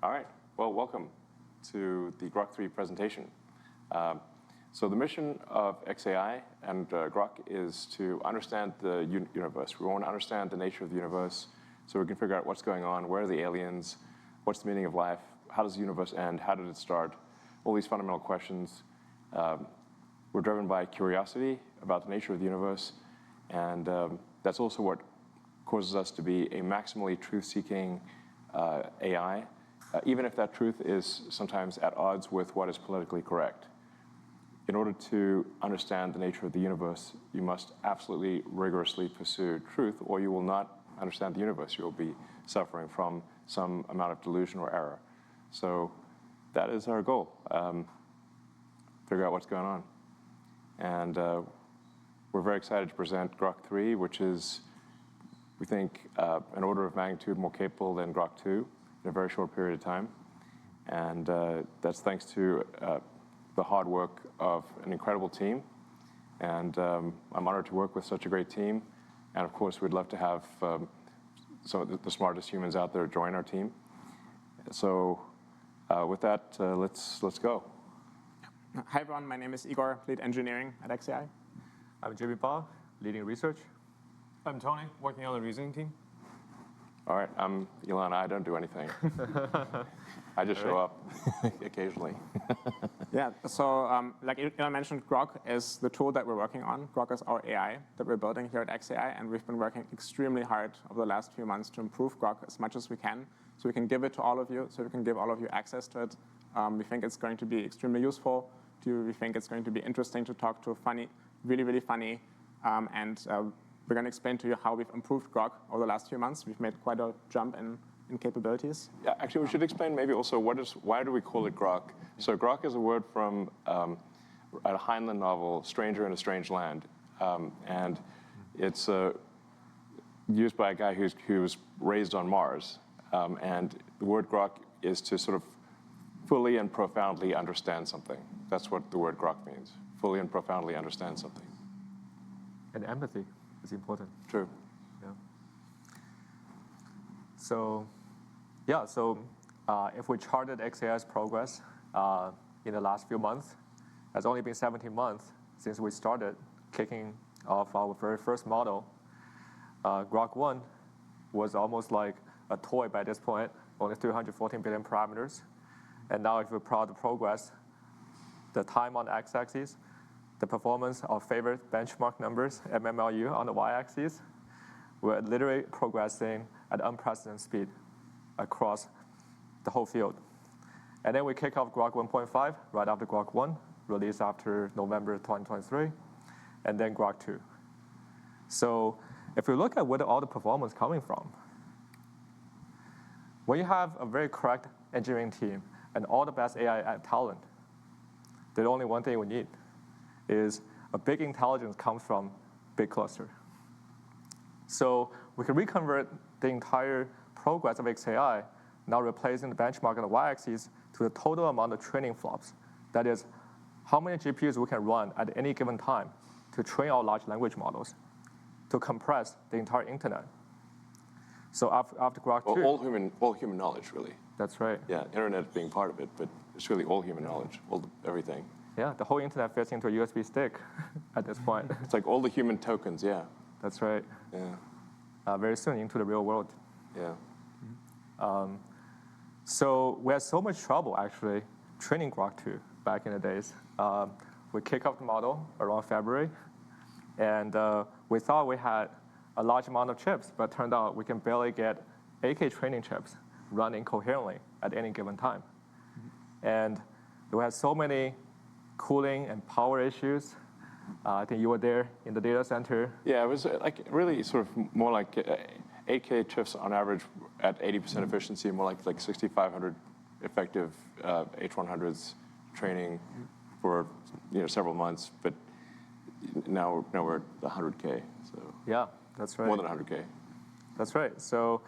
All right. Well, welcome to the GROK3 presentation. So the mission of XAI and GROK is to understand the universe. We want to understand the nature of the universe so we can figure out what's going on, where are the aliens, what's the meaning of life, how does the universe end, how did it start, all these fundamental questions. We're driven by curiosity about the nature of the universe, and that's also what causes us to be a maximally truth-seeking AI, even if that truth is sometimes at odds with what is politically correct. In order to understand the nature of the universe, you must absolutely rigorously pursue truth, or you will not understand the universe. You will be suffering from some amount of delusion or error. So that is our goal, figure out what's going on. And we're very excited to present GROK3, which is, we think, an order of magnitude more capable than GROK2 in a very short period of time. And that's thanks to the hard work of an incredible team. And I'm honored to work with such a great team. And of course, we'd love to have some of the smartest humans out there join our team. So with that, let's go. Hi everyone, my name is Igor, lead engineering at XAI. I'm Jimmy Ba, leading research. I'm Tony, working on the reasoning team. All right, I'm Elon. I don't do anything. I just show up occasionally. Yeah, so like Elon mentioned, GROK is the tool that we're working on. GROK is our AI that we're building here at XAI, and we've been working extremely hard over the last few months to improve GROK as much as we can, so we can give it to all of you, so we can give all of you access to it. We think it's going to be extremely useful to you. We think it's going to be interesting to talk to, funny, really, really funny, and we're going to explain to you how we've improved GROK over the last few months. We've made quite a jump in capabilities. Yeah, actually, we should explain maybe also why do we call it GROK? So GROK is a word from a Heinlein novel, Stranger in a Strange Land. And it's used by a guy who was raised on Mars. And the word GROK is to sort of fully and profoundly understand something. That's what the word GROK means, fully and profoundly understand something. And empathy is important. True. Yeah. So if we charted XAI's progress in the last few months, it's only been 17 months since we started kicking off our very first model. GROK1 was almost like a toy by this point, only 314 billion parameters. And now if we plot the progress, the time on the x-axis, the performance of favorite benchmark numbers, MMLU, on the y-axis, we're literally progressing at unprecedented speed across the whole field. And then we kick off GROK 1.5 right after GROK 1, released after November 2023, and then GROK 2. So if we look at where all the performance is coming from, when you have a very correct engineering team and all the best AI talent, the only one thing we need is a big intelligence comes from big cluster. So we can reconvert the entire progress of XAI, now replacing the benchmark on the y-axis to the total amount of training flops. That is, how many GPUs we can run at any given time to train our large language models, to compress the entire internet. So after GROK 2... All human knowledge, really. That's right. Yeah, internet being part of it, but it's really all human knowledge, everything. Yeah, the whole internet fits into a USB stick at this point. It's like all the human tokens, yeah. That's right. Yeah. Very soon into the real world. Yeah. So we had so much trouble, actually, training GROK 2 back in the days. We kicked off the model around February, and we thought we had a large amount of chips, but it turned out we can barely get 8K training chips running coherently at any given time. And we had so many cooling and power issues. I think you were there in the data center. Yeah, it was like really sort of more like 8K chips on average at 80% efficiency, more like 6,500 effective H100s training for several months. But now we're at 100K. So yeah, that's right. More than 100K. That's right. So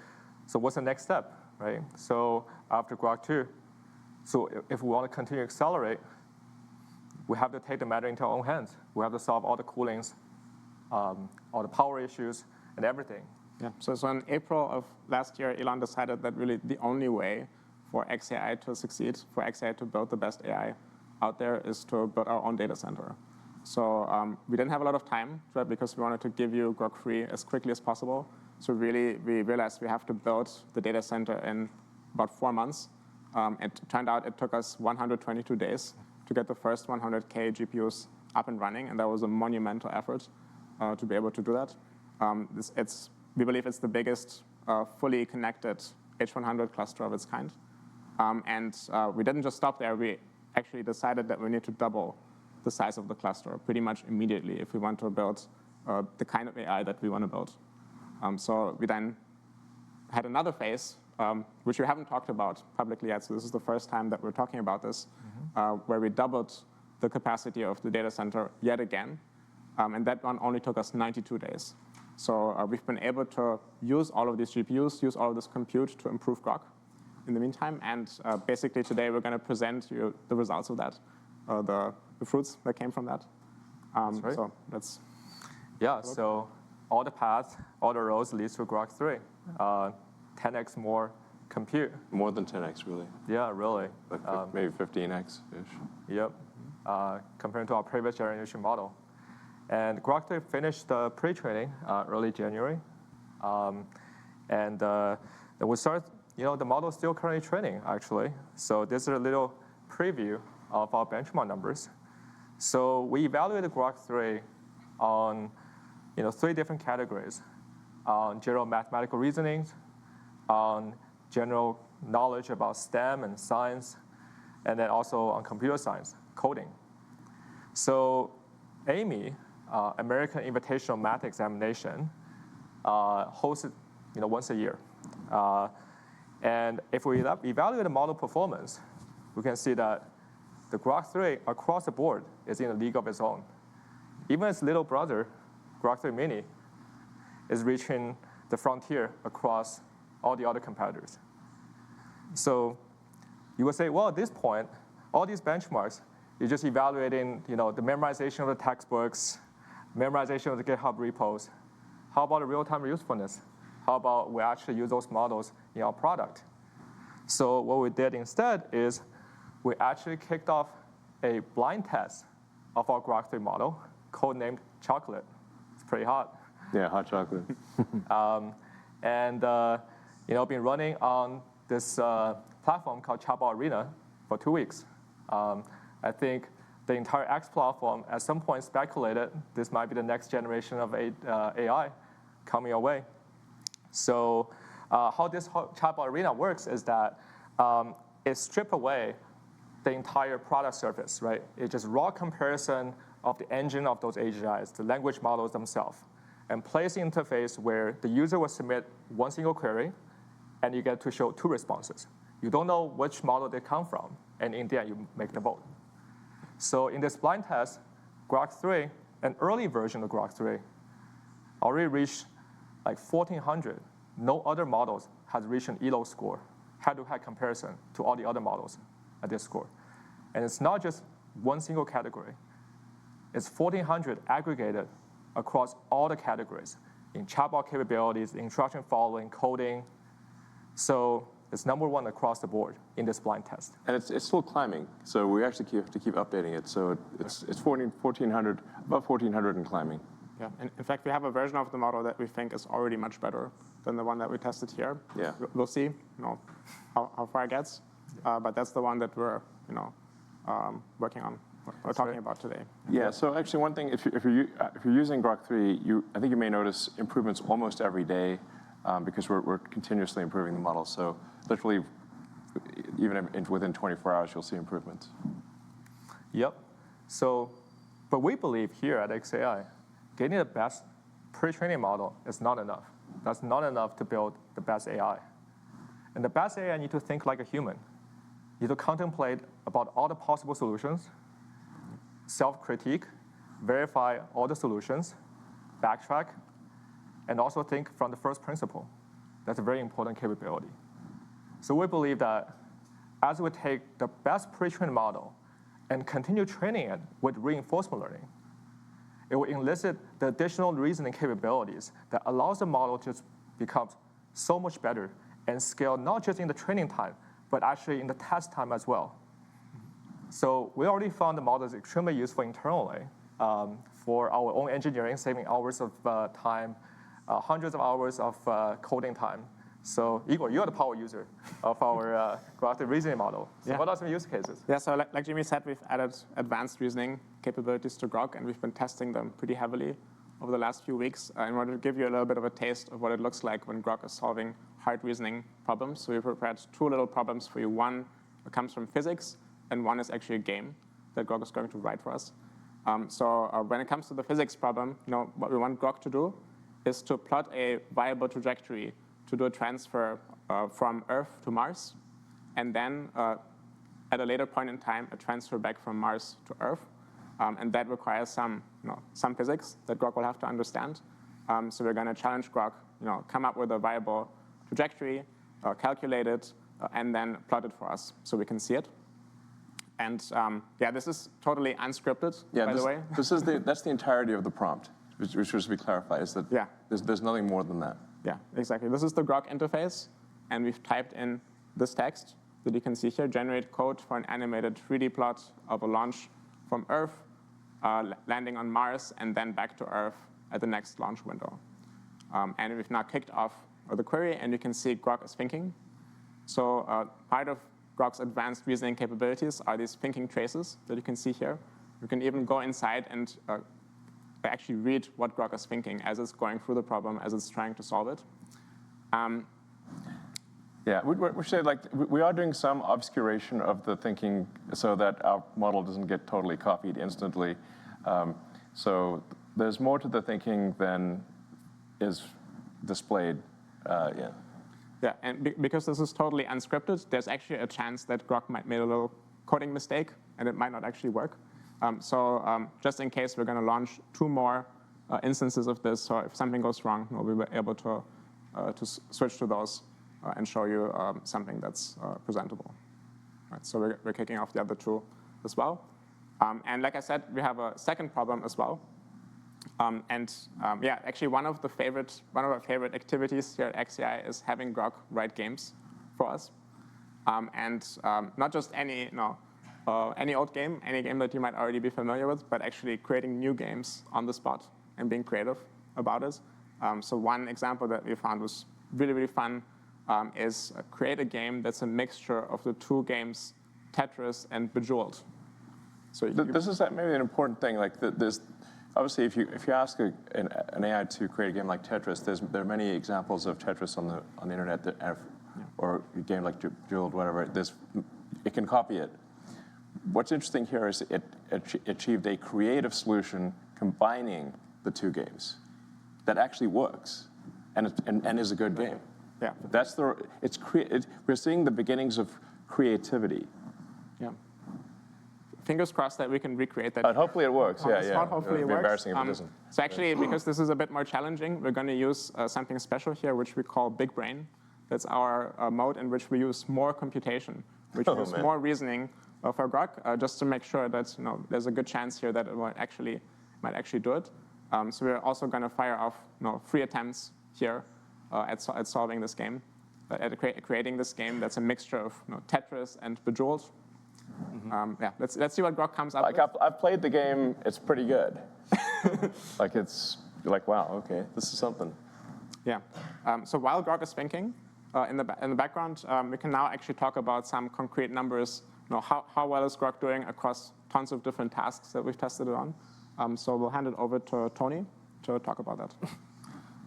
what's the next step, right? So after GROK 2, so if we want to continue to accelerate, we have to take the matter into our own hands. We have to solve all the coolings, all the power issues, and everything. Yeah. So in April of last year, Elon decided that really the only way for xAI to succeed, for xAI to build the best AI out there, is to build our own data center. So we didn't have a lot of time, right, because we wanted to give you GROK3 as quickly as possible. So really, we realized we have to build the data center in about 4 months. It turned out it took us 122 days to get the first 100K GPUs up and running, and that was a monumental effort to be able to do that. We believe it's the biggest fully connected H100 cluster of its kind. And we didn't just stop there. We actually decided that we need to double the size of the cluster pretty much immediately if we want to build the kind of AI that we want to build. So we then had another phase, which we haven't talked about publicly yet. So this is the first time that we're talking about this, where we doubled the capacity of the data center yet again. And that one only took us 92 days. So we've been able to use all of these GPUs, use all of this compute to improve GROK in the meantime. And basically today we're going to present you the results of that, the fruits that came from that. That's right. So that's so all the paths, all the roads leads to GROK3. 10x more compute. More than 10x, really. Yeah, really. Like maybe 15x-ish. Yep, compared to our previous generation model. And GROK3 finished the pre-training early January. And then we start, the model is still currently training, actually. So this is a little preview of our benchmark numbers. So we evaluated GROK3 on 3 different categories: on general mathematical reasonings, on general knowledge about STEM and science, and then also on computer science, coding. So AIME, American Invitational Math Examination, hosted once a year. And if we evaluate the model performance, we can see that the GROK3 across the board is in a league of its own. Even its little brother, GROK3 Mini, is reaching the frontier across all the other competitors. So you would say, well, at this point, all these benchmarks, you're just evaluating the memorization of the textbooks, memorization of the GitHub repos. How about the real-time usefulness? How about we actually use those models in our product? So what we did instead is we actually kicked off a blind test of our GROK3 model, codenamed Chocolate. It's pretty hot. Yeah, hot chocolate. Been running on this platform called Chatbot Arena for 2 weeks. I think the entire X platform at some point speculated this might be the next generation of AI coming our way. So how this Chatbot Arena works is that it strips away the entire product surface, right? It's just raw comparison of the engine of those AGIs, the language models themselves, and place an interface where the user will submit one single query, and you get to show 2 responses. You don't know which model they come from, and in the end, you make the vote. So in this blind test, GROK3, an early version of GROK3, already reached like 1,400. No other models has reached an ELO score, head-to-head comparison to all the other models at this score. And it's not just one single category. It's 1,400 aggregated across all the categories in chatbot capabilities, instruction following, coding. So it's #1 across the board in this blind test. And it's still climbing, so we actually have to keep updating it. So it's 1,400, about 1,400 and climbing. Yeah, in fact, we have a version of the model that we think is already much better than the one that we tested here. Yeah. We'll see, how far it gets, but that's the one that we're, working on, or talking about today. Yeah. So actually, one thing, if you're using GROK3, I think you may notice improvements almost every day, because we're continuously improving the model. So literally, even within 24 hours, you'll see improvements. Yep. But we believe here at xAI, getting the best pre-training model is not enough. That's not enough to build the best AI. And the best AI need to think like a human. You need to contemplate about all the possible solutions, self-critique, verify all the solutions, backtrack, and also think from the first principle. That's a very important capability. So we believe that as we take the best pre-trained model and continue training it with reinforcement learning, it will elicit the additional reasoning capabilities that allows the model to become so much better and scale not just in the training time, but actually in the test time as well. So we already found the models extremely useful internally for our own engineering, saving hours of time, hundreds of hours of coding time. So Igor, you're the power user of our GROK3 reasoning model. So what are some use cases? Yeah, so like Jimmy said, we've added advanced reasoning capabilities to Grok, and we've been testing them pretty heavily over the last few weeks. I wanted to give you a little bit of a taste of what it looks like when Grok is solving hard reasoning problems. So we prepared two little problems for you. One comes from physics, and one is actually a game that Grok is going to write for us. When it comes to the physics problem, what we want Grok to do is to plot a viable trajectory to do a transfer from Earth to Mars, and then at a later point in time, a transfer back from Mars to Earth. And that requires some physics that Grok will have to understand. So we're going to challenge Grok, come up with a viable trajectory, calculate it, and then plot it for us so we can see it. And this is totally unscripted, by the way. That's the entirety of the prompt, which should be clarified, is that there's nothing more than that. Yeah, exactly. This is the Grok interface, and we've typed in this text that you can see here, generate code for an animated 3D plot of a launch from Earth, landing on Mars, and then back to Earth at the next launch window. And we've now kicked off the query, and you can see Grok is thinking. So part of Grok's advanced reasoning capabilities are these thinking traces that you can see here. You can even go inside and actually read what Grok is thinking as it's going through the problem, as it's trying to solve it. We should we are doing some obscuration of the thinking so that our model doesn't get totally copied instantly. So there's more to the thinking than is displayed. Yeah, and because this is totally unscripted, there's actually a chance that Grok might make a little coding mistake, and it might not actually work. Just in case, we're going to launch 2 more instances of this, so if something goes wrong, we'll be able to switch to those and show you something that's presentable. Right, so we're kicking off the other 2 as well. And like I said, we have a second problem as well. Actually, one of our favorite activities here at XAI is having Grok write games for us, not just any old game, any game that you might already be familiar with, but actually creating new games on the spot and being creative about it. So one example that we found was really, really fun is create a game that's a mixture of the 2 games, Tetris and Bejeweled. So this is maybe an important thing. Obviously, if you ask an AI to create a game like Tetris, there are many examples of Tetris on the internet or a game like Bejeweled, whatever. It can copy it. What's interesting here is it achieved a creative solution combining the 2 games that actually works and is a good game. Yeah, we're seeing the beginnings of creativity. Yeah. Fingers crossed that we can recreate that. But hopefully it works. Hopefully it works. It'd be embarrassing if it doesn't. So actually, because this is a bit more challenging, we're going to use something special here, which we call Big Brain. That's our mode in which we use more computation, which use more reasoning for Grok, just to make sure that there's a good chance here that it might actually do it. So we're also going to fire off 3 attempts here at solving this game, at creating this game that's a mixture of Tetris and Bejeweled. Let's see what Grok comes up with. I've played the game. It's pretty good. Wow, okay, this is something. Yeah. So while Grok is thinking, in the background, we can now actually talk about some concrete numbers. How well is Grok doing across tons of different tasks that we've tested it on? So we'll hand it over to Tony to talk about that.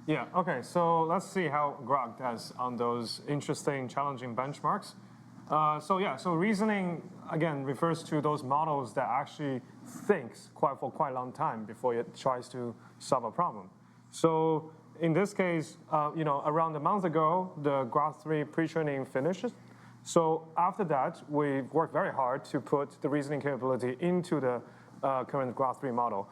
Yeah, OK, so let's see how Grok does on those interesting, challenging benchmarks. So reasoning, again, refers to those models that actually thinks for quite a long time before it tries to solve a problem. So in this case, around a month ago, the GROK3 pre-training finished. So after that, we worked very hard to put the reasoning capability into the current GROK3 model.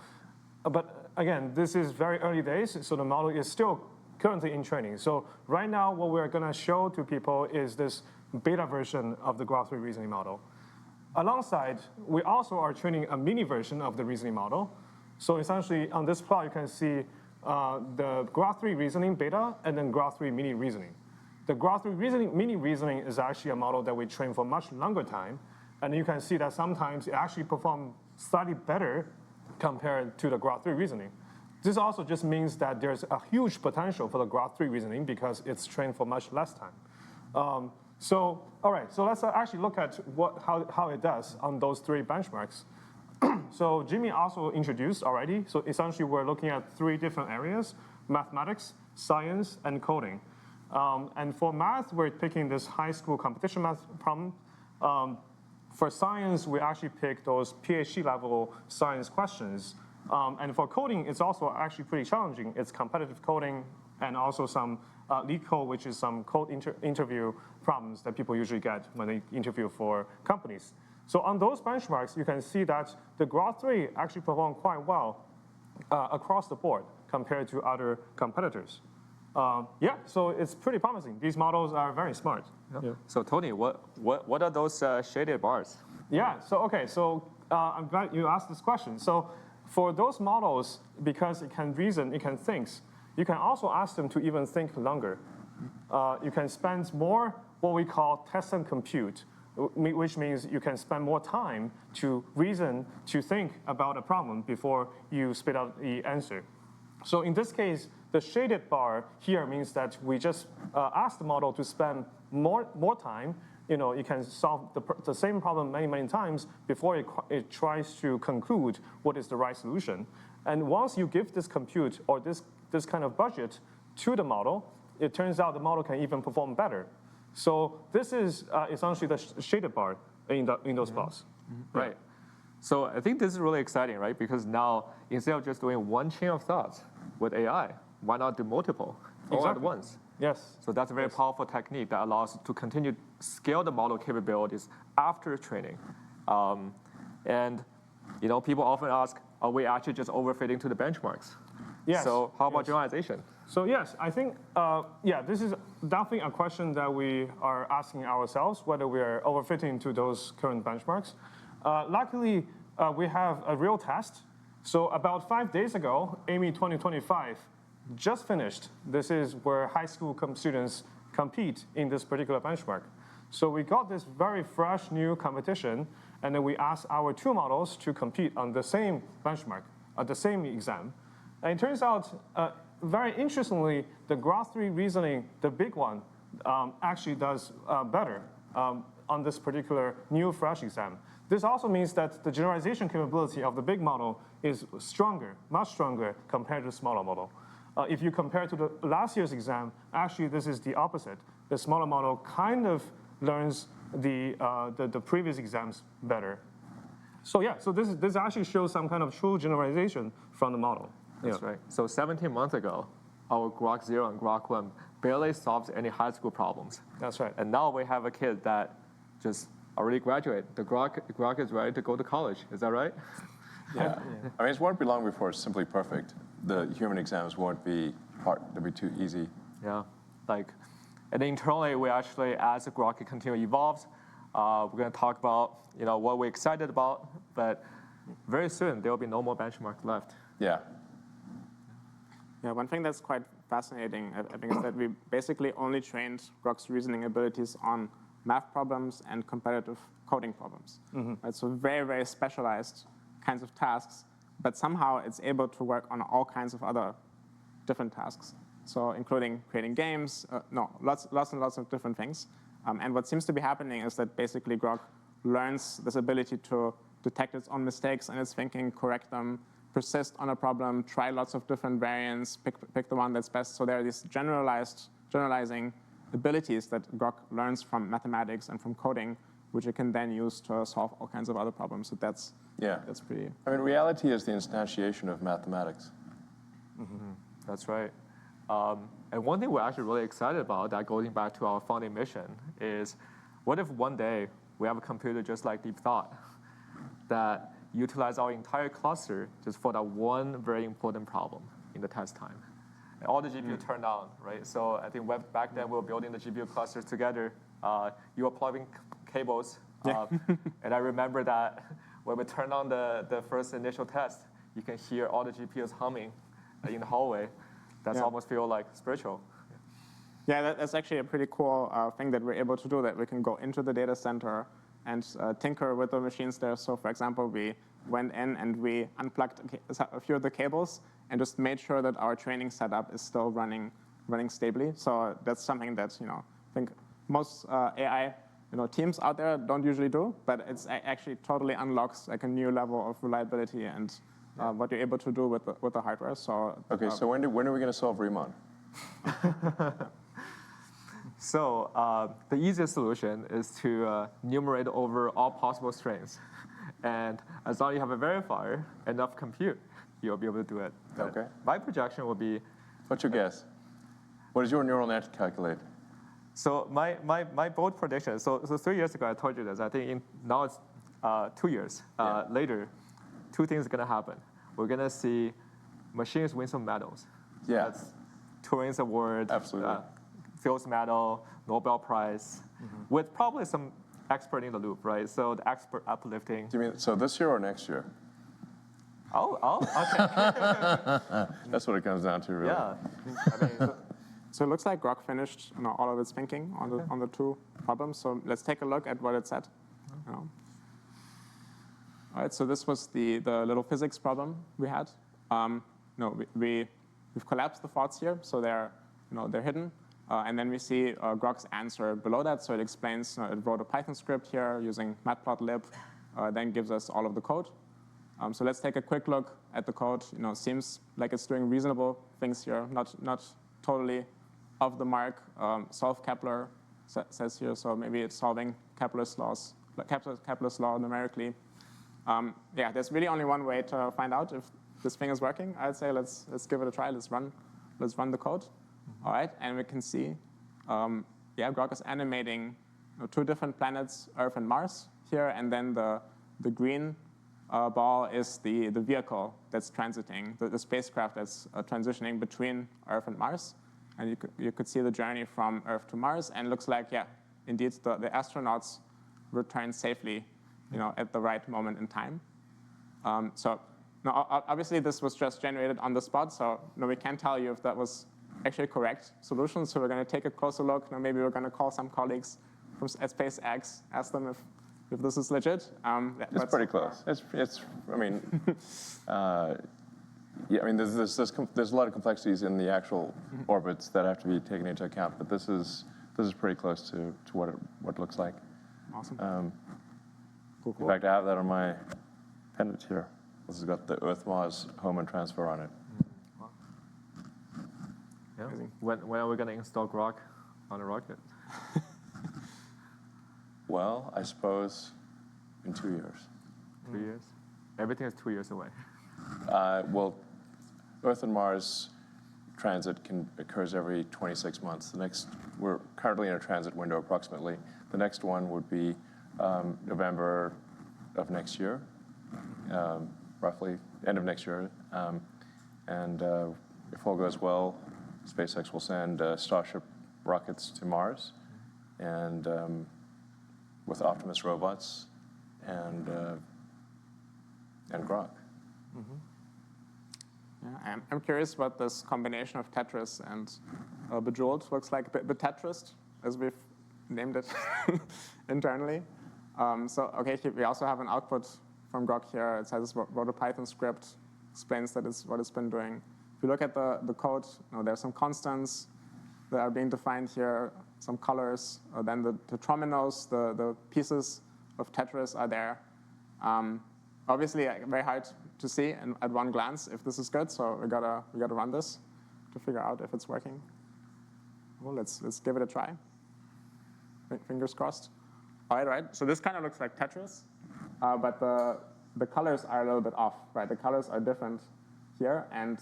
But again, this is very early days, so the model is still currently in training. So right now, what we're going to show to people is this beta version of the GROK3 reasoning model. Alongside, we also are training a mini version of the reasoning model. So essentially, on this plot, you can see the GROK3 reasoning beta and then GROK3 mini reasoning. The GROK3 mini reasoning is actually a model that we train for much longer time. And you can see that sometimes it actually performs slightly better compared to the GROK3 reasoning. This also just means that there's a huge potential for the GROK3 reasoning because it's trained for much less time. All right, so let's actually look at how it does on those 3 benchmarks. So Jimmy also introduced already. So essentially, we're looking at 3 different areas: mathematics, science, and coding. And for math, we're picking this high school competition math problem. For science, we actually pick those PhD level science questions. And for coding, it's also actually pretty challenging. It's competitive coding and also some lead code, which is some code interview problems that people usually get when they interview for companies. So on those benchmarks, you can see that the GROK3 actually performed quite well across the board compared to other competitors. Yeah, so it's pretty promising. These models are very smart. Yeah. So Tony, what are those shaded bars? Yeah, so I'm glad you asked this question. So for those models, because it can reason, it can think, you can also ask them to even think longer. You can spend more what we call test and compute, which means you can spend more time to reason, to think about a problem before you spit out the answer. So in this case, the shaded bar here means that we just ask the model to spend more time. You can solve the same problem many times before it tries to conclude what is the right solution. And once you give this compute or this kind of budget to the model, it turns out the model can even perform better. So this is essentially the shaded bar in those plots. Mm-hmm. Right. So I think this is really exciting, right? Because now, instead of just doing one chain of thoughts with AI, why not do multiple all at once? Yes. So that's a very powerful technique that allows to continue scale the model capabilities after training. And people often ask, are we actually just overfitting to the benchmarks? Yes. So how about generalization? So yes, I think, this is definitely a question that we are asking ourselves, whether we are overfitting to those current benchmarks. Luckily, we have a real test. So about 5 days ago, AMY 2025 just finished. This is where high school students compete in this particular benchmark. So we got this very fresh new competition, and then we asked our 2 models to compete on the same benchmark, at the same exam. And it turns out, very interestingly, the GROK3 reasoning, the big one, actually does better on this particular new fresh exam. This also means that the generalization capability of the big model is stronger, much stronger compared to the smaller model. If you compare to the last year's exam, actually this is the opposite. The smaller model kind of learns the previous exams better. So yeah, so this actually shows some kind of true generalization from the model. That's right. So 17 months ago, our GROK0 and GROK1 barely solved any high school problems. That's right. And now we have a kid that just already graduated. The GROK is ready to go to college. Is that right? Yeah. I mean, it won't be long before it's simply perfect. The human exams won't be hard. They'll be too easy. Yeah. And internally, we actually, as the GROK continue evolves, we're going to talk about what we're excited about. But very soon, there will be no more benchmark left. Yeah. Yeah, one thing that's quite fascinating, I think, is that we basically only trained GROK's reasoning abilities on math problems and competitive coding problems. Mm-hmm. Right? So very specialized kinds of tasks, but somehow it's able to work on all kinds of other different tasks. So including creating games, lots and lots of different things. And what seems to be happening is that basically GROK learns this ability to detect its own mistakes in its thinking, correct them, persist on a problem, try lots of different variants, pick the one that's best. So there are these generalizing abilities that GROK learns from mathematics and from coding, which it can then use to solve all kinds of other problems. So that's pretty. I mean, reality is the instantiation of mathematics. Mm-hmm. That's right. And one thing we're actually really excited about, that going back to our founding mission, is what if one day we have a computer just like Deep Thought that utilize our entire cluster just for that one very important problem in the test time. And all the GPU turned on, right? So I think back then we were building the GPU clusters together. You were plugging cables. And I remember that when we turned on the first initial test, you can hear all the GPUs humming in the hallway. That's almost feel like spiritual. Yeah, that's actually a pretty cool thing that we're able to do, that we can go into the data center and tinker with the machines there. So for example, we went in and we unplugged a few of the cables and just made sure that our training setup is still running stably. So that's something that I think most AI teams out there don't usually do, but it's actually totally unlocks like a new level of reliability and what you're able to do with the hardware. So Okay, so when are we going to solve Riemann? So the easiest solution is to numerate over all possible strings. And as long as you have a verifier, enough compute, you'll be able to do it. Okay. My projection will be, What's your guess? What does your neural net calculate? so my bold prediction, so 3 years ago I told you this, I think now it's 2 years later, two things are gonna happen. We're gonna see machines win some medals. Yeah. That's Turing's Award, Absolutely. Fields Medal, Nobel Prize, with probably some expert in the loop, right? So the expert uplifting. Do you mean so this year or next year? Okay. That's what it comes down to, really. Yeah. I mean, So it looks like GROK finished all of its thinking on the two problems. So let's take a look at what it said. All right, so this was the little physics problem we had. We've collapsed the thoughts here, so they're hidden. And then we see GROK's answer below that. So it explains, it wrote a Python script here using matplotlib, then gives us all of the code. So let's take a quick look at the code. Seems like it's doing reasonable things here, not totally off the mark. Solve Kepler says here, so maybe it's solving Kepler's law numerically. Yeah, there's really only one way to find out if this thing is working. I'd say let's give it a try. Let's run the code. All right, and we can see, GROK is animating two different planets, Earth and Mars here, and then the green ball is the vehicle that's transiting, the spacecraft that's transitioning between Earth and Mars. And you could see the journey from Earth to Mars, and it looks like, yeah, indeed, the astronauts returned safely, at the right moment in time. So now, obviously, this was just generated on the spot, so we can't tell you if that was actually correct solution. So we're going to take a closer look. Maybe we're going to call some colleagues from SpaceX, ask them if this is legit. It's pretty close. I mean, yeah, I mean, there's a lot of complexities in the actual orbits that have to be taken into account, but this is pretty close to what it looks like. Awesome. Cool. In fact, I have that on my pendant here. This has got the Earth-Mars home and transfer on it. yeah. When are we going to install GROK on a rocket? Well, I suppose in 2 years. 2 years? Everything is 2 years away. Well, Earth and Mars transit occurs every 26 months. We're currently in a transit window approximately. The next one would be November of next year, roughly end of next year. And if all goes well, SpaceX will send Starship rockets to Mars, and with Optimus robots and GROK. Yeah, I'm curious what this combination of Tetris and Bejeweled looks like. Tetris, as we've named it internally. So okay, we also have an output from GROK here. It says wrote a Python script, explains that it's what it's been doing. If you look at the code, there's some constants that are being defined here, some colors. Then the trominos, the pieces of Tetris are there. Obviously, very hard to see at one glance if this is good. So we gotta run this to figure out if it's working. Well, let's give it a try. Fingers crossed. All right. So this kind of looks like Tetris, but the colors are a little bit off, right? The colors are different here, and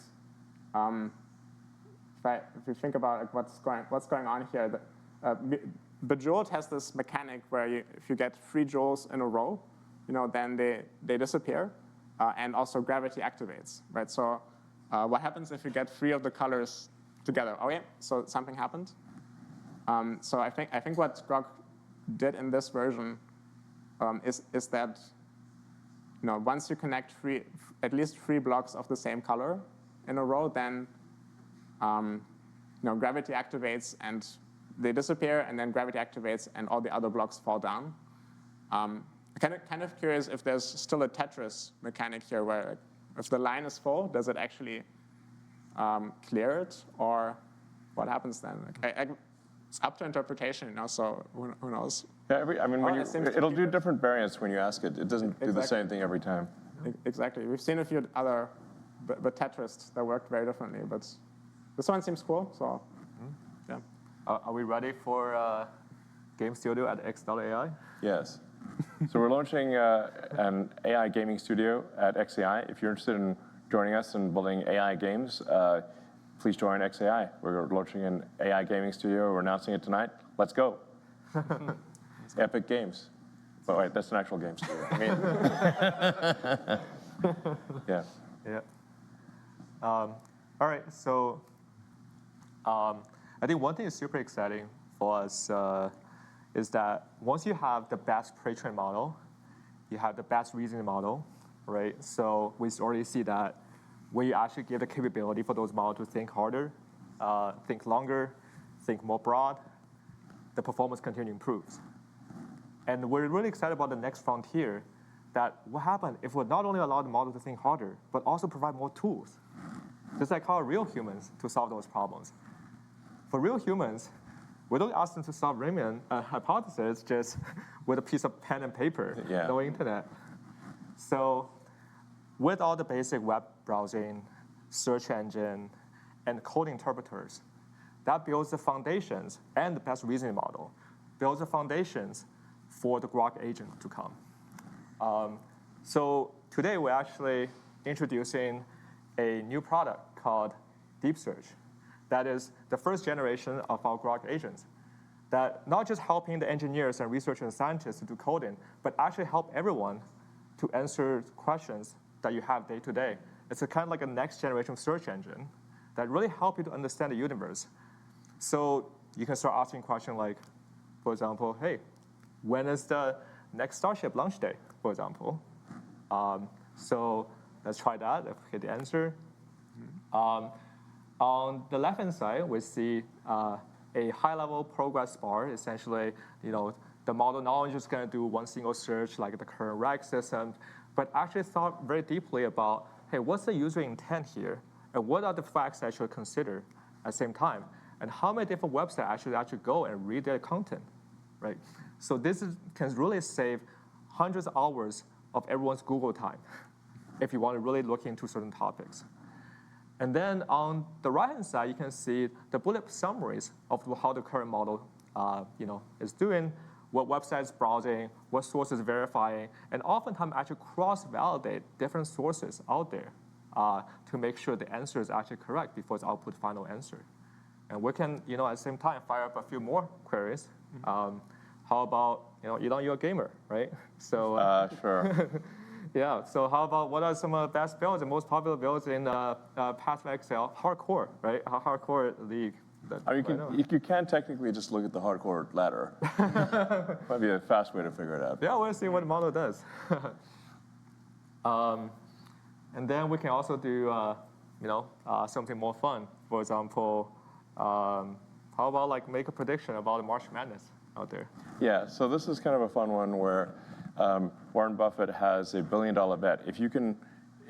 if you think about what's going on here, Bejeweled has this mechanic where if you get 3 jewels in a row, then they disappear, and also gravity activates, right? So what happens if you get 3 of the colors together? Oh yeah, so something happened. So I think what GROK did in this version is that once you connect at least 3 blocks of the same color in a row, then gravity activates and they disappear, and then gravity activates and all the other blocks fall down. Kind of curious if there's still a Tetris mechanic here where if the line is full, does it actually clear it, or what happens then? It's up to interpretation, so who knows? Yeah, it'll do different variants when you ask it. It doesn't do the same thing every time. Exactly. We've seen a few other Tetris that worked very differently, but this one seems cool. So, yeah. Are we ready for Game Studio at X.AI? Yes. So we're launching an AI gaming studio at XAI. If you're interested in joining us in building AI games, please join XAI. We're launching an AI gaming studio. We're announcing it tonight. Let's go. Epic Games. But wait, that's an actual game studio. Yeah. Yeah. All right. So I think one thing is super exciting for us is that once you have the best pre-trained model, you have the best reasoning model, right? So we already see that when you actually give the capability for those models to think harder, think longer, think more broad, the performance continually improves. And we're really excited about the next frontier, that what happens if we not only allow the model to think harder, but also provide more tools, just like how real humans to solve those problems. For real humans, we don't ask them to solve Riemann hypothesis just with a piece of pen and paper, no internet. So with all the basic web browsing, search engine, and code interpreters, that builds the foundations, and the best reasoning model builds the foundations for the GROK agent to come. So today we're actually introducing a new product called Deep Search. That is the first generation of our GROK agents that not just helping the engineers and researchers and scientists to do coding, but actually help everyone to answer questions that you have day to day. It's a kind of like a next generation search engine that really help you to understand the universe. So you can start asking questions like, for example, hey, when is the next Starship launch day, for example? So let's try that. Let's hit the answer. On the left-hand side, we see a high-level progress bar. Essentially, the model not only just going to do one single search like the current RAG system, but actually thought very deeply about, hey, what's the user intent here? And what are the facts I should consider at the same time? And how many different websites I should actually go and read their content, right? So this can really save hundreds of hours of everyone's Google time if you want to really look into certain topics. And then on the right-hand side, you can see the bullet summaries of how the current model is doing, what websites browsing, what sources verifying, and oftentimes actually cross-validate different sources out there to make sure the answer is actually correct before it's output final answer. And we can, at the same time, fire up a few more queries. How about, Elon, you're a gamer, right? So sure. Yeah, so how about what are some of the best builds and most popular builds in Python Excel? Hardcore, right? Hardcore league. You can technically just look at the hardcore ladder. Might be a fast way to figure it out. Yeah, we'll see what the model does. And then we can also do, something more fun. For example, how about make a prediction about the March Madness out there? Yeah, so this is kind of a fun one where Warren Buffett has $1 billion bet. If you can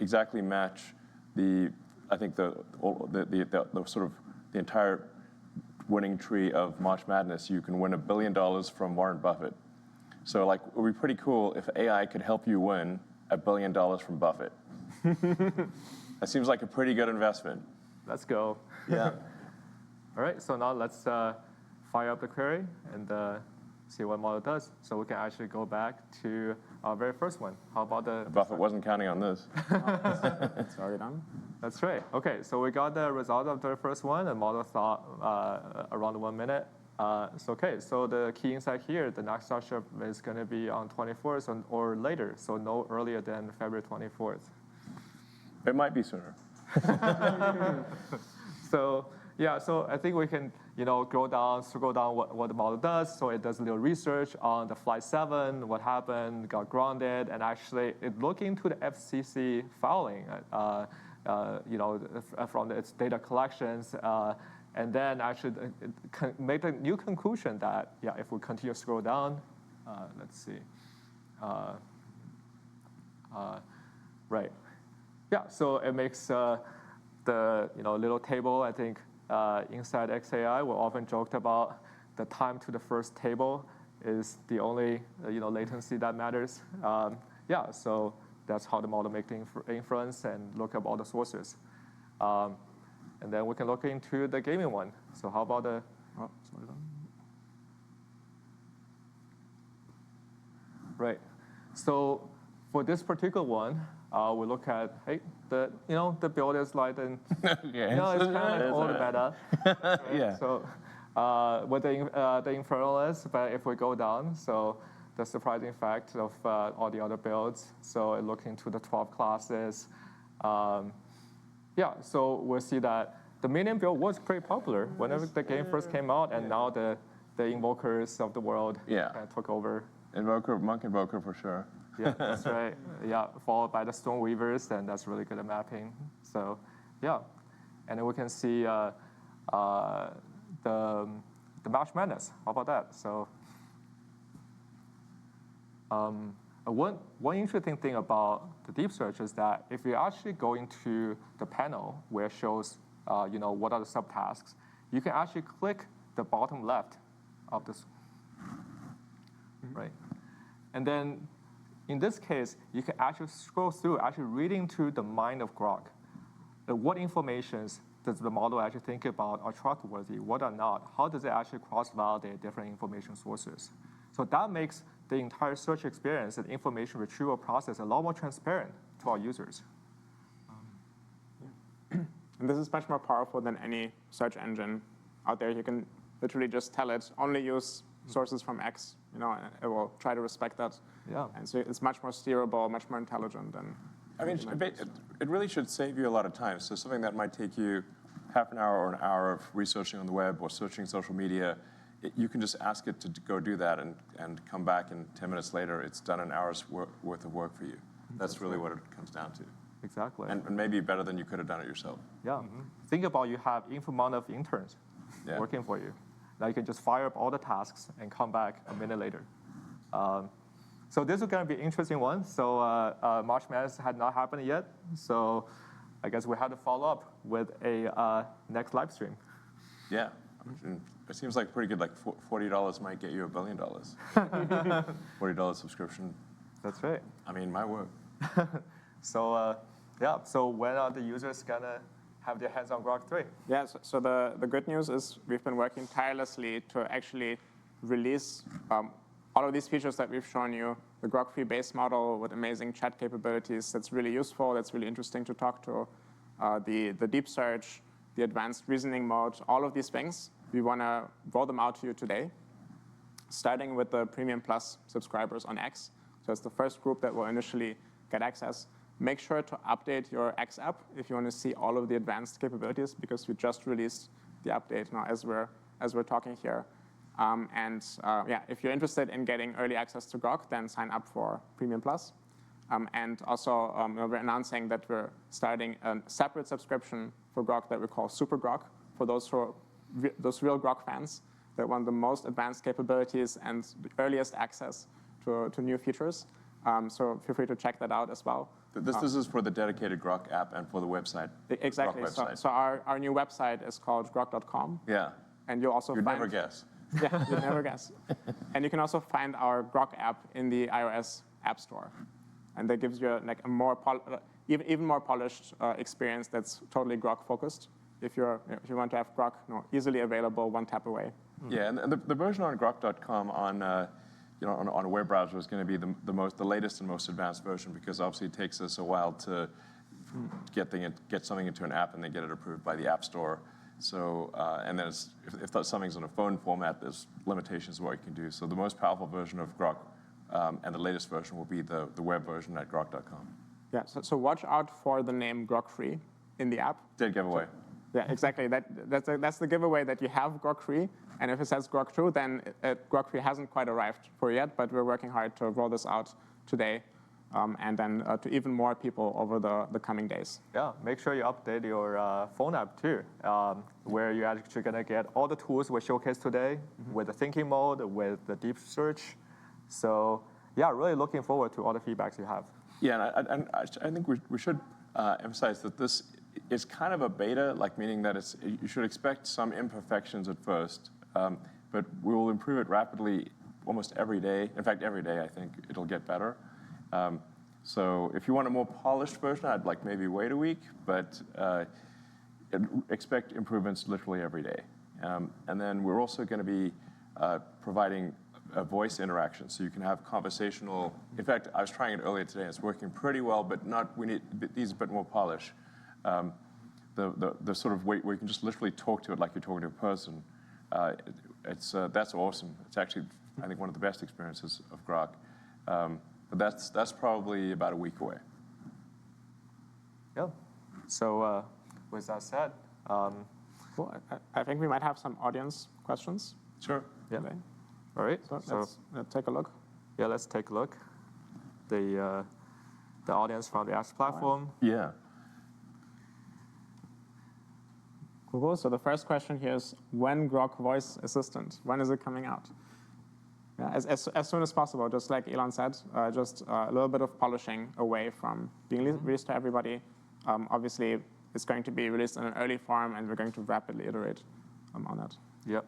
exactly match the entire winning tree of March Madness, you can win $1 billion from Warren Buffett. So it would be pretty cool if AI could help you win $1 billion from Buffett. That seems like a pretty good investment. Let's go. Yeah. All right, so now let's fire up the query and see what model does. So we can actually go back to our very first one. How about the... Buffett wasn't counting on this. It's already done. That's right. OK, so we got the result of the first one. The model thought around 1 minute. So the key insight here, the next Starship is going to be on 24th or later, so no earlier than February 24th. It might be sooner. So I think we can scroll down what the model does. So it does a little research on the Flight 7, what happened, got grounded, and actually it looked into the FCC filing, from its data collections, And then I should make a new conclusion that, yeah, if we continue to scroll down, let's see. Right. Yeah, so it makes the little table, I think, inside XAI, we often joked about the time to the first table is the only latency that matters. Yeah, so that's how the model makes the inference and look up all the sources. And then we can look into the gaming one. So how about the, right. So for this particular one, we look at, hey, the build is like, it's kind of like all the meta. Right? Yeah. So what the infernal is, but if we go down, so the surprising fact of all the other builds, so it look into the 12 classes. Yeah, so we'll see that the minion build was pretty popular whenever the game first came out, and now the invokers of the world kind of took over. Monk Invoker for sure. Yeah, that's right. Yeah, followed by the Stone Weavers, and that's really good at mapping. So, yeah, and then we can see the March Madness. How about that? So, one interesting thing about the deep search is that if you actually go into the panel where it shows, what are the subtasks, you can actually click the bottom left of this, right? And then in this case, you can actually scroll through, actually reading to the mind of GROK. What informations does the model actually think about are trustworthy, what are not? How does it actually cross-validate different information sources? So that makes the entire search experience and information retrieval process a lot more transparent to our users. And this is much more powerful than any search engine out there. You can literally just tell it, only use sources from X, and it will try to respect that. Yeah. And so it's much more steerable, much more intelligent than. I mean, it really should save you a lot of time. So something that might take you half an hour or an hour of researching on the web or searching social media, you can just ask it to go do that and come back, and 10 minutes later, it's done an hour's worth of work for you. That's really what it comes down to. Exactly. And maybe better than you could have done it yourself. Yeah. Think about you have infinite amount of interns working for you. Now you can just fire up all the tasks and come back a minute later. So this is going to be an interesting one. So March Madness had not happened yet. So I guess we have to follow up with a next live stream. Yeah. And it seems like pretty good. Like $40 might get you $1 billion. $40 subscription. That's right. I mean, my word. So so when are the users going to have their hands on GROK3? Yeah, so the good news is we've been working tirelessly to actually release all of these features that we've shown you, the GROK3 base model with amazing chat capabilities that's really useful, that's really interesting to talk to, the deep search, the advanced reasoning mode, all of these things. We want to roll them out to you today, starting with the Premium Plus subscribers on X. So it's the first group that will initially get access. Make sure to update your X app if you want to see all of the advanced capabilities, because we just released the update now as we're talking here. If you're interested in getting early access to GROK, then sign up for Premium Plus. And also, we're announcing that we're starting a separate subscription for GROK that we call Super GROK, for those real GROK fans that want the most advanced capabilities and the earliest access to new features. So feel free to check that out as well. This is for the dedicated GROK app and for the website. Exactly. GROK website. So our new website is called GROK.com. Yeah. And you'll also You'd find. never guess. Yeah, you'd never guess. And you can also find our GROK app in the iOS App Store. And that gives you like a more even more polished experience that's totally GROK focused. If you want to have GROK easily available, one tap away. Yeah, and the version on GROK.com on a web browser is going to be the latest and most advanced version, because obviously it takes us a while to get something into an app and then get it approved by the App Store. So and then if something's in a phone format, there's limitations of what you can do. So the most powerful version of GROK and the latest version will be the web version at GROK.com. Yeah. So watch out for the name GROK3 in the app. Dead giveaway. Yeah, exactly. That's the giveaway that you have GROK3. And if it says GROK2, then GROK3 hasn't quite arrived for yet, but we're working hard to roll this out today. and then to even more people over the coming days. Yeah, make sure you update your phone app too, where you're actually going to get all the tools we showcased today with the thinking mode, with the deep search. So yeah, really looking forward to all the feedbacks you have. Yeah, and I think we should emphasize that this is kind of a beta, like meaning that you should expect some imperfections at first, but we will improve it rapidly almost every day. In fact, every day I think it'll get better. So if you want a more polished version, I'd like maybe wait a week, but expect improvements literally every day. And then we're also going to be providing a voice interaction, so you can have conversational. In fact, I was trying it earlier today. It's working pretty well, but we need these a bit more polish. The sort of way where you can just literally talk to it like you're talking to a person. That's awesome. It's actually, I think, one of the best experiences of GROK. But that's probably about a week away. Yeah. So with that said, Cool. I think we might have some audience questions. Sure. Yeah. Today. All right. So let's take a look. Yeah, let's take a look. The audience from the Ask platform. Yeah. Cool. So the first question here is, when GROK Voice Assistant? When is it coming out? Yeah, as soon as possible, just like Elon said, just a little bit of polishing away from being released to everybody. Obviously, it's going to be released in an early form, and we're going to rapidly iterate on that. Yep.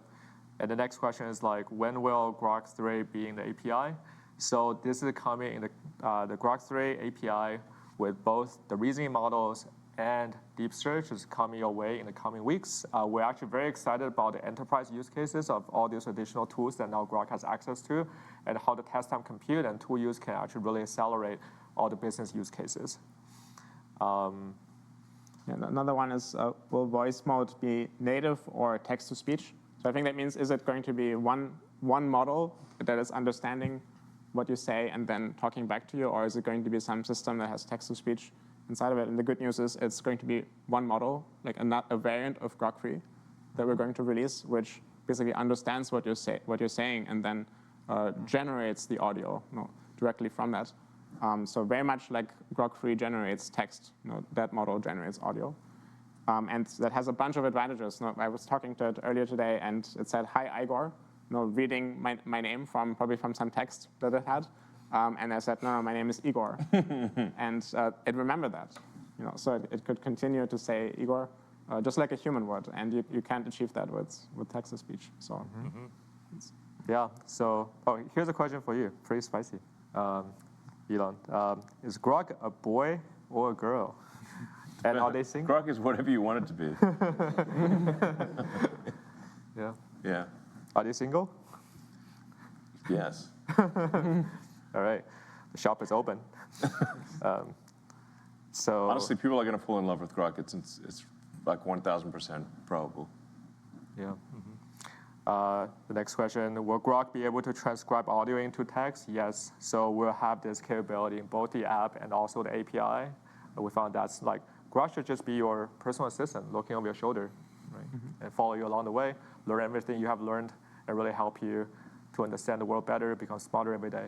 And the next question is like, when will GROK3 be in the API? So this is coming in the GROK3 API with both the reasoning models and deep search is coming your way in the coming weeks. We're actually very excited about the enterprise use cases of all these additional tools that now GROK has access to, and how the test time compute and tool use can actually really accelerate all the business use cases. And another one is, will voice mode be native or text-to-speech? So I think that means, is it going to be one model that is understanding what you say and then talking back to you, or is it going to be some system that has text-to-speech inside of it? And the good news is it's going to be one model, like a variant of GROK3 that we're going to release, which basically understands what you're saying and then generates the audio directly from that. So very much like GROK3 generates text, that model generates audio. And that has a bunch of advantages. I was talking to it earlier today, and it said, "Hi, Igor," reading my name probably from some text that it had. And I said, "No, my name is Igor." And it remembered that. So it could continue to say Igor, just like a human would. And you can't achieve that with text-to-speech. So, Yeah. So here's a question for you. Pretty spicy. Elon, is GROK a boy or a girl? And are they single? GROK is whatever you want it to be. Yeah. Yeah. Are they single? Yes. All right. The shop is open. So Honestly, people are going to fall in love with GROK. It's like 1,000% probable. Yeah. The next question, will GROK be able to transcribe audio into text? Yes. So we'll have this capability in both the app and also the API. We found that's like, GROK should just be your personal assistant looking over your shoulder, right? And follow you along the way, learn everything you have learned, and really help you to understand the world better, become smarter every day.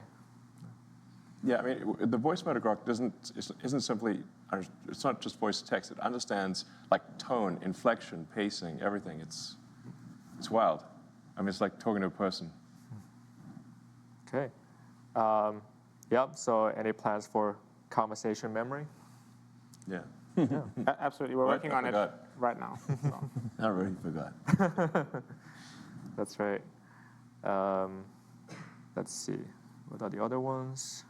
Yeah, I mean, the voice mode of GROK isn't simply, it's not just voice to text. It understands like tone, inflection, pacing, everything. It's wild. I mean, it's like talking to a person. Okay. Yeah, so any plans for conversation memory? Yeah. absolutely. We're working on it right now. So. I already forgot. That's right. Let's see. What are the other ones?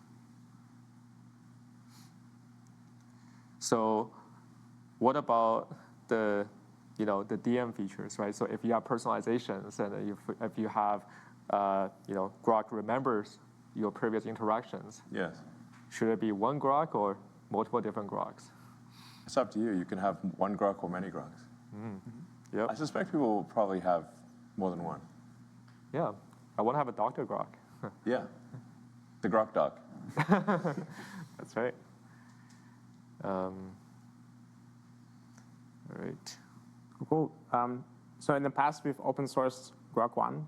So what about the DM features, right? So if you have personalizations and if you have, GROK remembers your previous interactions. Yes. Should it be one GROK or multiple different GROKs? It's up to you. You can have one GROK or many GROKs. Yep. I suspect people will probably have more than one. Yeah. I want to have a Dr. GROK. Yeah. The GROK doc. That's right. All right. Cool. So in the past, we've open sourced GROK1.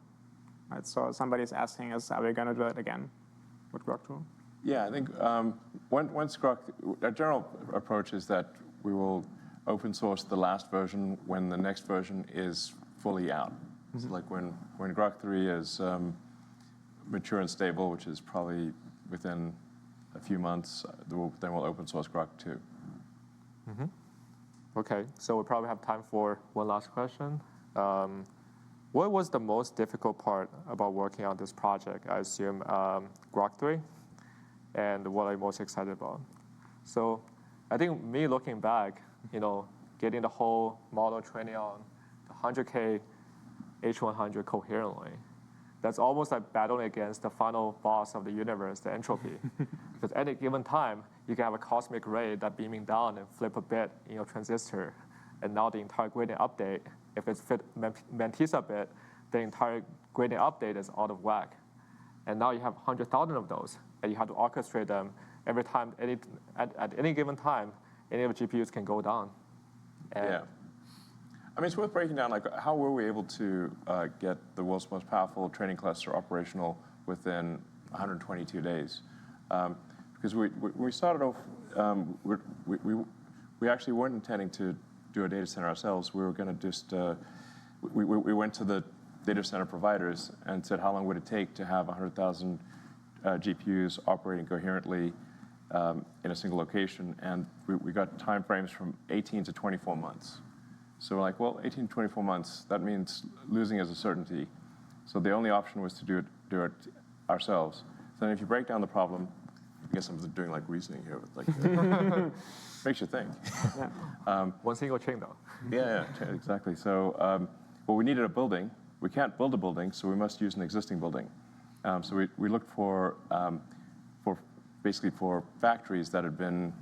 Right? So somebody's asking us, are we going to do it again with GROK2? Yeah, I think once GROK, our general approach is that we will open source the last version when the next version is fully out. So like when GROK3 is mature and stable, which is probably within a few months, then we'll open source GROK2. Okay, so we probably have time for one last question. What was the most difficult part about working on this project? I assume GROK3, and what are you most excited about? So I think me looking back, getting the whole model training on the 100K H100 coherently, that's almost like battling against the final boss of the universe, the entropy. Because at any given time, you can have a cosmic ray that beaming down and flip a bit in your transistor, and now the entire gradient update, if it's fit Mantissa bit, the entire gradient update is out of whack. And now you have 100,000 of those, and you have to orchestrate them every time, at any given time, any of the GPUs can go down. Yeah. I mean, it's worth breaking down, like, how were we able to get the world's most powerful training cluster operational within 122 days? Because we started off, we actually weren't intending to do a data center ourselves. We were going to just, we went to the data center providers and said, how long would it take to have 100,000 GPUs operating coherently in a single location? And we got time frames from 18 to 24 months. So we're like, well, 18 to 24 months, that means losing as a certainty. So the only option was to do it ourselves. So then if you break down the problem, I guess I'm doing like reasoning here, but like, makes you think. Yeah. One single chain though. Yeah, exactly. So, well, we needed a building. We can't build a building, so we must use an existing building. So we looked for basically for factories that had been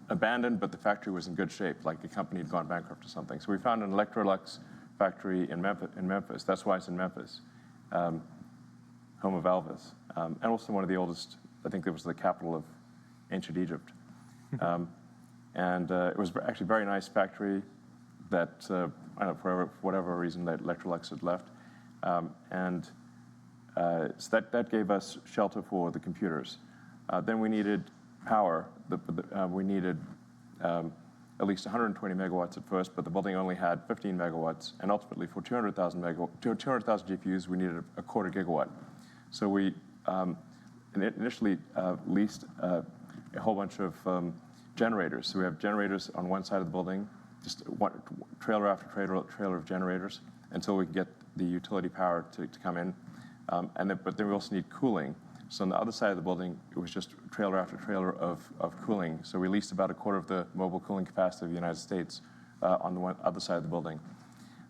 abandoned, but the factory was in good shape, like a company had gone bankrupt or something. So we found an Electrolux factory in Memphis. That's why it's in Memphis, home of Elvis, and also one of the oldest. I think it was the capital of ancient Egypt. And it was actually a very nice factory that, I don't know, for whatever reason, that Electrolux had left. So that gave us shelter for the computers. Then we needed power. We needed at least 120 megawatts at first, but the building only had 15 megawatts. And ultimately, for 200,000 GPUs, we needed a quarter gigawatt. So we initially leased a whole bunch of generators. So we have generators on one side of the building, just one trailer after trailer of generators, until we can get the utility power to come in. But then we also need cooling. So on the other side of the building, it was just trailer after trailer of cooling. So we leased about a quarter of the mobile cooling capacity of the United States on the other side of the building.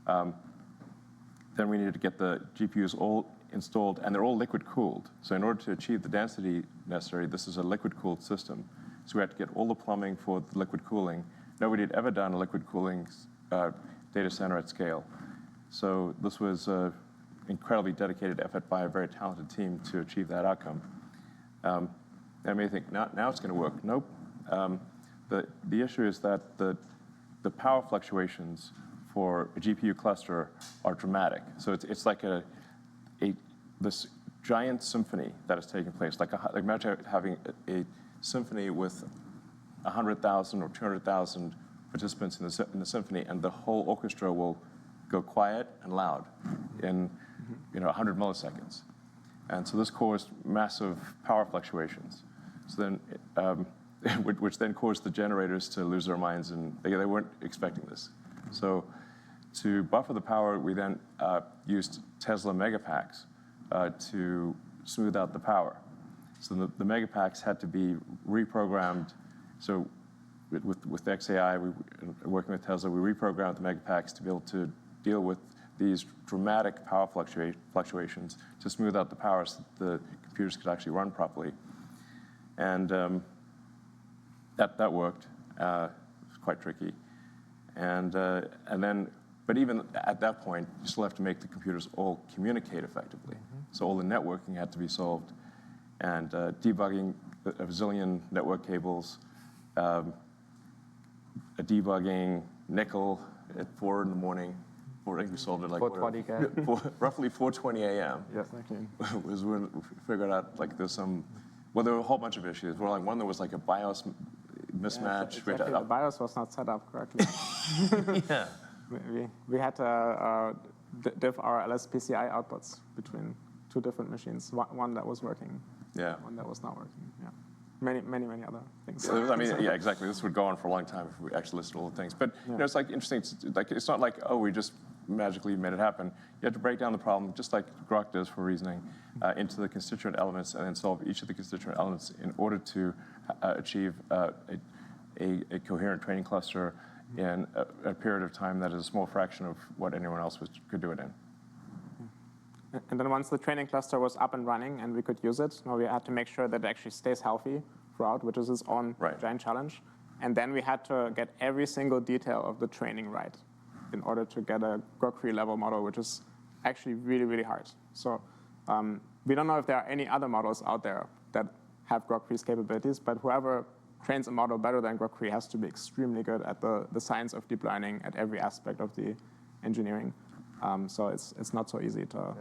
Then we needed to get the GPUs all installed, and they're all liquid cooled. So in order to achieve the density necessary, this is a liquid cooled system. So we had to get all the plumbing for the liquid cooling. Nobody had ever done a liquid cooling data center at scale. So this was an incredibly dedicated effort by a very talented team to achieve that outcome. I may think, now it's going to work. Nope. The issue is that the power fluctuations for a GPU cluster are dramatic. So it's like this giant symphony that is taking place. Like imagine having a symphony with 100,000 or 200,000 participants in the symphony, and the whole orchestra will go quiet and loud in 100 milliseconds. And so this caused massive power fluctuations. So then, which then caused the generators to lose their minds, and they weren't expecting this. So to buffer the power, we then used Tesla megapacks to smooth out the power. So the megapacks had to be reprogrammed. So with XAI, working with Tesla, we reprogrammed the megapacks to be able to deal with these dramatic power fluctuations to smooth out the power so that the computers could actually run properly. And that worked. It was quite tricky. But even at that point, you still have to make the computers all communicate effectively. So all the networking had to be solved, and debugging a bazillion network cables, debugging nickel at 4 in the morning, I think we solved it like 4:20 whatever, roughly 4:20 a.m. Yes. Exactly. was when we figured out like there's some, well, there were a whole bunch of issues. Well, like one, there was like a BIOS mismatch. Exactly. The BIOS was not set up correctly. Yeah. We had to diff our LSPCI outputs between two different machines. One that was working, Yeah. one that was not working. Yeah. Many other things. I mean, yeah, exactly. This would go on for a long time if we actually listed all the things. But you know, it's like interesting. Like it's not like, oh, we just magically made it happen. You have to break down the problem, just like GROK does for reasoning, into the constituent elements, and then solve each of the constituent elements in order to achieve a coherent training cluster in a period of time that is a small fraction of what anyone else could do it in. And then once the training cluster was up and running and we could use it, we had to make sure that it actually stays healthy throughout, which is its own giant challenge. And then we had to get every single detail of the training right in order to get a GROK3 level model, which is actually really, really hard. So we don't know if there are any other models out there that have GROK3's capabilities, but whoever trains a model better than GROK3 has to be extremely good at the science of deep learning at every aspect of the engineering. So it's not so easy to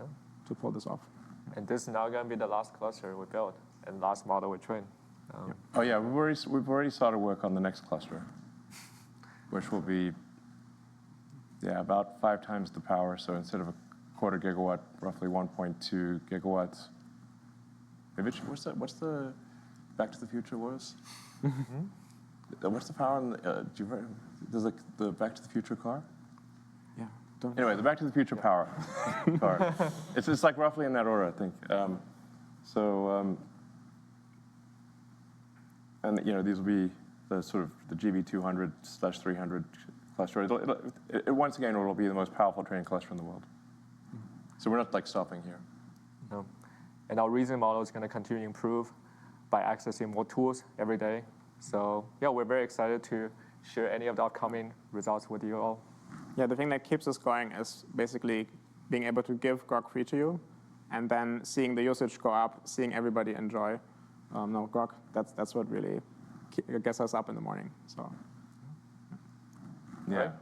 pull this off. And this is now going to be the last cluster we built and last model we train. Oh yeah, we've already started work on the next cluster, which will be about 5 times the power. So instead of a quarter gigawatt, roughly 1.2 gigawatts. Maybe what's the Back to the Future was? What's the power on the? There's like the Back to the Future car. Yeah. Anyway, the Back to the Future power car. It's like roughly in that order, I think. And you know, these will be the sort of the GB200/300 cluster. Once again, it'll be the most powerful training cluster in the world. So we're not like stopping here. No. And our reasoning model is going to continue to improve by accessing more tools every day. So yeah, we're very excited to share any of the upcoming results with you all. Yeah, the thing that keeps us going is basically being able to give GROK3 to you, and then seeing the usage go up, seeing everybody enjoy. GROK, that's what really gets us up in the morning. So. Yeah. Right.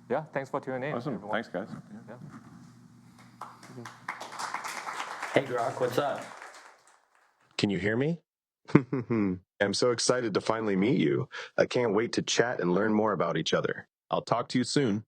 Yeah, thanks for tuning in. Awesome. Everyone. Thanks, guys. Yeah. Hey, GROK, what's up? Can you hear me? I'm so excited to finally meet you. I can't wait to chat and learn more about each other. I'll talk to you soon.